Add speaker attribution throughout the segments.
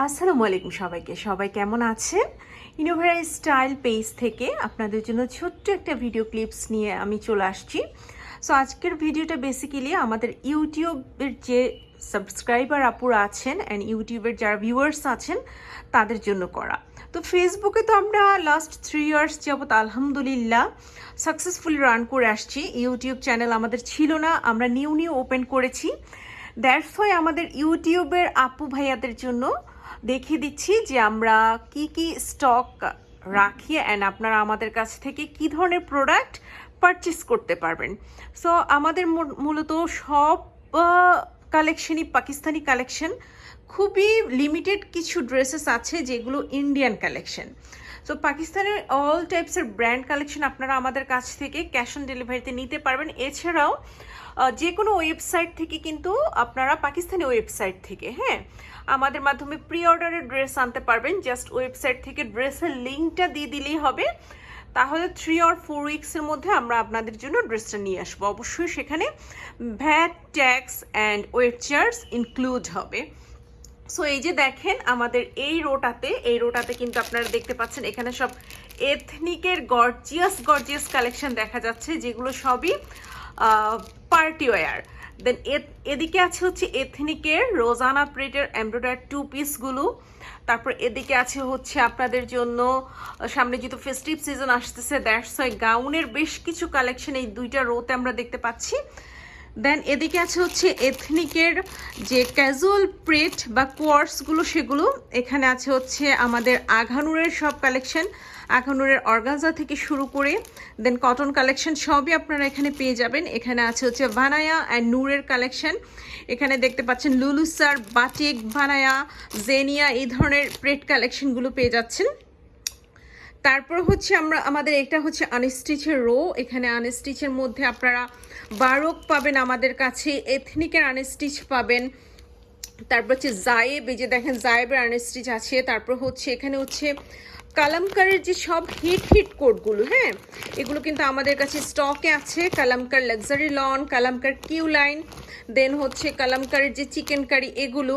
Speaker 1: আসসালামু আলাইকুম সবাইকে। সবাই কেমন আছেন? ইনোভেরা স্টাইল পেজ থেকে আপনাদের জন্য ছোট্ট একটা ভিডিও ক্লিপস নিয়ে আমি চলে আসছি। সো আজকের ভিডিওটা বেসিক্যালি আমাদের ইউটিউবের যে সাবস্ক্রাইবার আপুরা আছেন অ্যান্ড ইউটিউবের যারা ভিউয়ার্স আছেন তাদের জন্য করা। তো ফেসবুকে তো আমরা লাস্ট 3 ইয়ার্স যাবত আলহামদুলিল্লাহ সাকসেসফুলি রান করে আসছি। ইউটিউব চ্যানেল আমাদের ছিল না, আমরা নিউ ওপেন করেছি। দ্যাটস ওয়াই আমাদের ইউটিউবের আপু ভাইয়াদের জন্য দেখিয়ে দিচ্ছি যে আমরা কি স্টক রাখি অ্যান্ড আপনারা আমাদের কাছ থেকে কি ধরনের প্রোডাক্ট পারচেস করতে পারবেন। সো আমাদের মূলত সব কালেকশনই পাকিস্তানি কালেকশন, খুবই লিমিটেড কিছু ড্রেসেস আছে যেগুলো ইন্ডিয়ান কালেকশন। সো পাকিস্তানের অল টাইপসের ব্র্যান্ড কালেকশন আপনারা আমাদের কাছ থেকে ক্যাশ অন ডেলিভারিতে নিতে পারবেন। এছাড়াও যে কোনো ওয়েবসাইট থেকে কিন্তু আপনারা পাকিস্তানি ওয়েবসাইট থেকে আমাদের মাধ্যমে প্রি অর্ডারের ড্রেস আনতে পারবেন। জাস্ট ওয়েবসাইট থেকে ড্রেসের লিঙ্কটা দিয়ে দিলেই হবে, তাহলে 3 or 4 উইক্সের মধ্যে আমরা আপনাদের জন্য ড্রেসটা নিয়ে আসবো। অবশ্যই সেখানে VAT, tax and weight charge include হবে। সো এই যে দেখেন আমাদের এই রোটাতে কিন্তু আপনারা দেখতে পাচ্ছেন এখানে সব এথনিকের গর্জিয়াস কালেকশন দেখা যাচ্ছে, যেগুলো সবই পার্টি ওয়্যার। দেন এদিকে আছে হচ্ছে এথনিকের রোজানা প্রিন্টের এমব্রয়ডারি 2 পিসগুলো। তারপর এদিকে আছে হচ্ছে আপনাদের জন্য সামনে যেহেতু ফেস্টিভ সিজন আসতেছে, দ্যাটস ওয়াই গাউনের বেশ কিছু কালেকশন এই দুইটা রোতে আমরা দেখতে পাচ্ছি। দেন এদিকে আছে হচ্ছে এথনিকের যে ক্যাজুয়াল প্রিন্ট বা কোয়ার্সগুলো, সেগুলো এখানে আছে হচ্ছে আমাদের আঘানুরের সব কালেকশন, আঘানুরের অর্গানজা থেকে শুরু করে দেন কটন কালেকশন সবই আপনারা এখানে পেয়ে যাবেন। এখানে আছে হচ্ছে ভানায়া অ্যান্ড নূরের কালেকশন, এখানে দেখতে পাচ্ছেন লুলুসার, বাটিক, ভানায়া, জেনিয়া, এই ধরনের প্রিন্ট কালেকশনগুলো পেয়ে যাচ্ছেন। তারপর হচ্ছে আমাদের এটা হচ্ছে আনস্টিচের রো। এখানে আনস্টিচের মধ্যে আপনারা বারক পাবেন আমাদের কাছে, এথনিকের আনস্টিচ পাবেন। তারপর হচ্ছে জায়েব, এই যে দেখেন জায়েবের আনস্টিচ আছে। তারপর হচ্ছে এখানে হচ্ছে কালামকারের যে সব হিট কোডগুলো, এগুলো কিন্তু আমাদের কাছে স্টকে আছে। কালামকার লাক্সারি লন, কালামকার কিউ লাইন, দেন হচ্ছে কালামকারের যে চিকেন কারি, এগুলো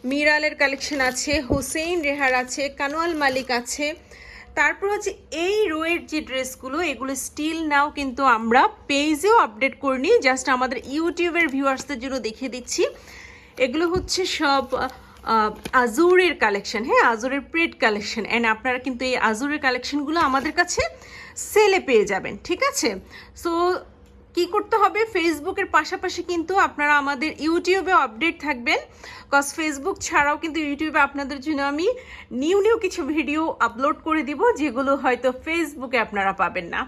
Speaker 1: মিরালের কালেকশন আছে, হোসেইন রেহার আছে, কানোয়াল মালিক আছে। তারপর হচ্ছে এই রোয়ের যে ড্রেসগুলো, এগুলো স্টিল নাও কিন্তু আমরা পেজেও আপডেট করিনি, জাস্ট আমাদের ইউটিউবের ভিউয়ার্সদের জন্য দেখিয়ে দিচ্ছি। এগুলো হচ্ছে সব আজুরের কালেকশন, আজুরের প্রিন্ট কালেকশন। অ্যান্ড আপনারা কিন্তু এই আজুরের কালেকশনগুলো আমাদের কাছে সেলে পেয়ে যাবেন, ঠিক আছে? সো কি করতে হবে, ফেসবুকের পাশাপাশি কিন্তু আপনারা আমাদের ইউটিউবে আপডেট থাকবেন, কজ ফেসবুক ছাড়াও কিন্তু ইউটিউবে আপনাদের জন্য আমি নিউ কিছু ভিডিও আপলোড করে দিব, যেগুলো হয়তো ফেসবুকে আপনারা পাবেন না।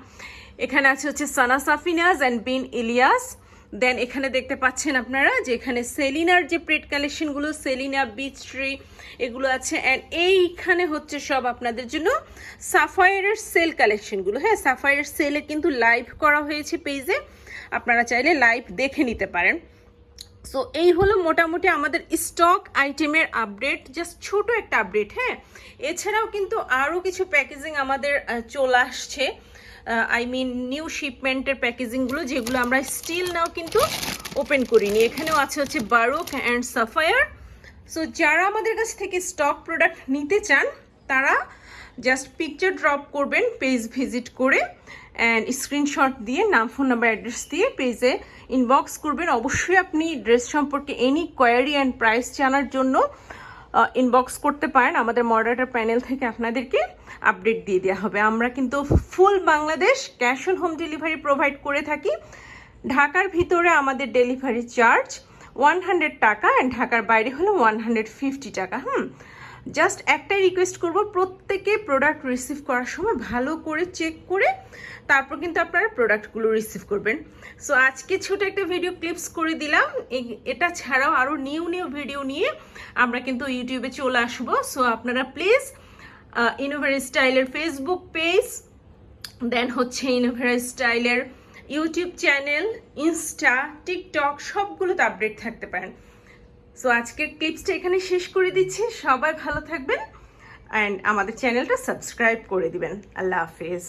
Speaker 1: এখানে আছে হচ্ছে সানা সাফিনাজ অ্যান্ড বিন ইলিয়াস। দেন এখানে দেখতে পাচ্ছেন আপনারা যে এখানে সেলিনার যে প্রিন্ট কালেকশনগুলো, সেলিনা, বিচ ট্রি, এগুলো আছে। অ্যান্ড এইখানে হচ্ছে সব আপনাদের জন্য সাফায়ারের সেল কালেকশনগুলো। সাফায়ারের সেলে কিন্তু লাইভ করা হয়েছে পেজে, আপনারা চাইলে লাইভ দেখে নিতে পারেন। সো এই হলো মোটামুটি আমাদের স্টক আইটেমের আপডেট, জাস্ট ছোট একটা আপডেট। এছাড়াও কিন্তু আরও কিছু প্যাকেজিং আমাদের চলে আসছে, নিউ শিপমেন্টের প্যাকেজিংগুলো, যেগুলো আমরা স্টিল নাও কিন্তু ওপেন করিনি। এখানেও আছে হচ্ছে বারুক অ্যান্ড সাফায়ার। সো যারা আমাদের কাছ থেকে স্টক প্রোডাক্ট নিতে চান তারা জাস্ট পিকচার ড্রপ করবেন পেজ ভিজিট করে, অ্যান্ড স্ক্রিনশট দিয়ে নাম, ফোন নাম্বার, অ্যাড্রেস দিয়ে পেজে ইনবক্স করবেন। অবশ্যই আপনি ড্রেস সম্পর্কে এনি কোয়ারি অ্যান্ড প্রাইস জানার জন্য ইনবক্স করতে পারেন, আমাদের মডারেটর প্যানেল থেকে আপনাদেরকে আপডেট দিয়ে দেওয়া হবে। আমরা কিন্তু full Bangladesh cash on home delivery provide করে থাকি। ঢাকার ভিতরে আমাদের ডেলিভারি চার্জ 100 টাকা অ্যান্ড ঢাকার বাইরে হলো 150 টাকা। জাস্ট একটাই রিকোয়েস্ট করব, প্রত্যেকে প্রোডাক্ট রিসিভ করার সময় ভালো করে চেক করে তারপর কিন্তু আপনারা প্রোডাক্টগুলো রিসিভ করবেন। সো আজকে ছোট একটা ভিডিও ক্লিপস করে দিলাম। এটা ছাড়াও আরও নিউ ভিডিও নিয়ে আমরা কিন্তু ইউটিউবে চলে আসবো। সো আপনারা প্লিজ ইনোভেরা স্টাইলের ফেসবুক পেজ, দেন হচ্ছে ইনোভেরা স্টাইলের ইউটিউব চ্যানেল, ইনস্টা, টিকটক সবগুলোতে আপডেট থাকতে পারেন। সো আজকের ক্লিপসটা এখানে শেষ করে দিচ্ছি। সবাই ভালো থাকবেন অ্যান্ড আমাদের চ্যানেলটা সাবস্ক্রাইব করে দিবেন। আল্লাহ হাফেজ।